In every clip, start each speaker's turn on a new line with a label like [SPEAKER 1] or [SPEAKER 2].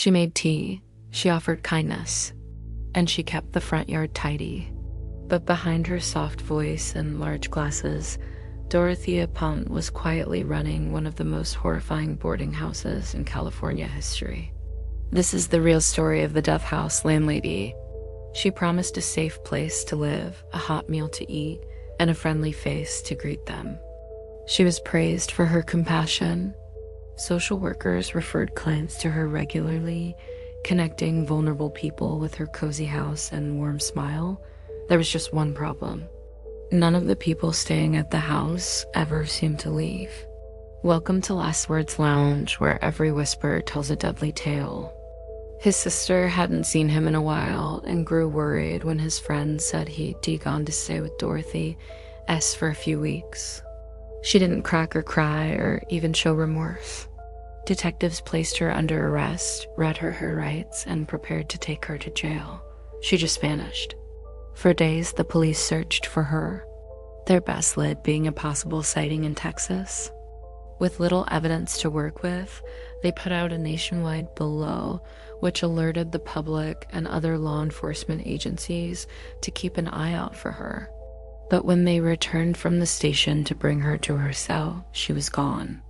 [SPEAKER 1] She made tea, she offered kindness, and she kept the front yard tidy. But behind her soft voice and large glasses, Dorothea Puente was quietly running one of the most horrifying boarding houses in California history. This is the real story of the Death House Landlady. She promised a safe place to live, a hot meal to eat, and a friendly face to greet them. She was praised for her compassion. Social workers referred clients to her regularly, connecting vulnerable people with her cozy house and warm smile. There was just one problem. None of the people staying at the house ever seemed to leave. Welcome to Last Words Lounge, where every whisper tells a deadly tale. His sister hadn't seen him in a while and grew worried when his friend said he'd gone to stay with Dorothy S. for a few weeks. She didn't crack or cry or even show remorse. Detectives placed her under arrest, read her rights, and prepared to take her to jail. She just vanished. For days, the police searched for her, their best lead being a possible sighting in Texas. With little evidence to work with, they put out a nationwide below, which alerted the public and other law enforcement agencies to keep an eye out for her. But when they returned from the station to bring her to her cell, she was gone.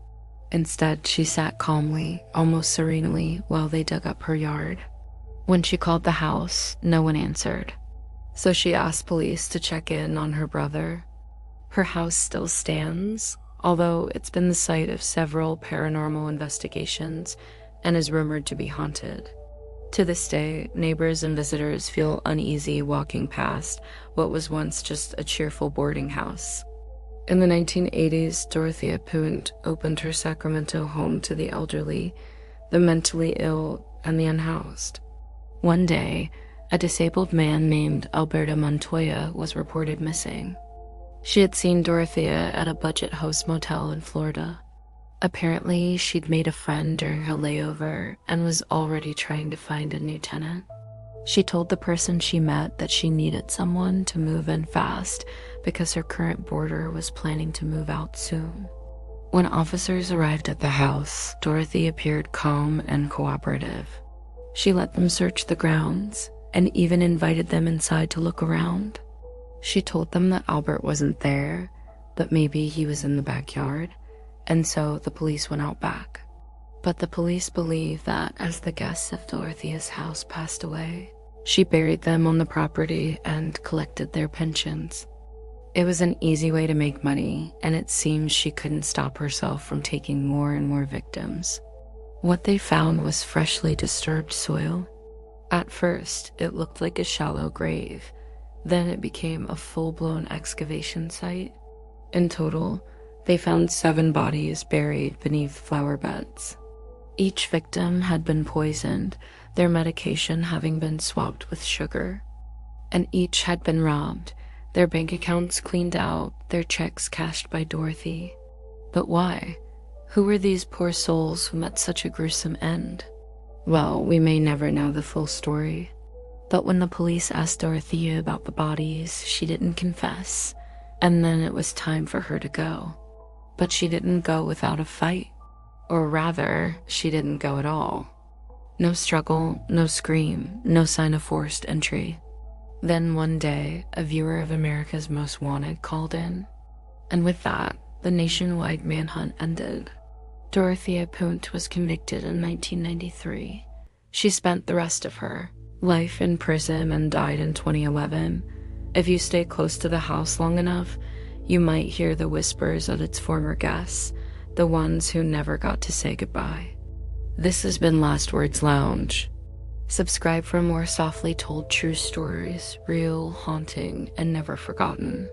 [SPEAKER 1] Instead, she sat calmly, almost serenely, while they dug up her yard. When she called the house, no one answered. So she asked police to check in on her brother. Her house still stands, although it's been the site of several paranormal investigations and is rumored to be haunted. To this day, neighbors and visitors feel uneasy walking past what was once just a cheerful boarding house. In the 1980s, Dorothea Puente opened her Sacramento home to the elderly, the mentally ill, and the unhoused. One day, a disabled man named Alberto Montoya was reported missing. She had seen Dorothea at a budget host motel in Florida. Apparently, she'd made a friend during her layover and was already trying to find a new tenant. She told the person she met that she needed someone to move in fast because her current boarder was planning to move out soon. When officers arrived at the house, Dorothy appeared calm and cooperative. She let them search the grounds and even invited them inside to look around. She told them that Albert wasn't there, but maybe he was in the backyard, and so the police went out back. But the police believe that as the guests of Dorothea's house passed away, she buried them on the property and collected their pensions. It was an easy way to make money, and it seems she couldn't stop herself from taking more and more victims. What they found was freshly disturbed soil. At first, it looked like a shallow grave. Then it became a full-blown excavation site. In total, they found 7 bodies buried beneath flower beds. Each victim had been poisoned, their medication having been swapped with sugar. And each had been robbed, their bank accounts cleaned out, their checks cashed by Dorothy. But why? Who were these poor souls who met such a gruesome end? Well, we may never know the full story. But when the police asked Dorothea about the bodies, she didn't confess, and then it was time for her to go. But she didn't go without a fight. Or rather, she didn't go at all. No struggle, no scream, no sign of forced entry. Then one day, a viewer of America's Most Wanted called in. And with that, the nationwide manhunt ended. Dorothea Puente was convicted in 1993. She spent the rest of her life in prison and died in 2011. If you stay close to the house long enough, you might hear the whispers of its former guests, the ones who never got to say goodbye. This has been Last Words Lounge. Subscribe for more softly told true stories, real, haunting, and never forgotten.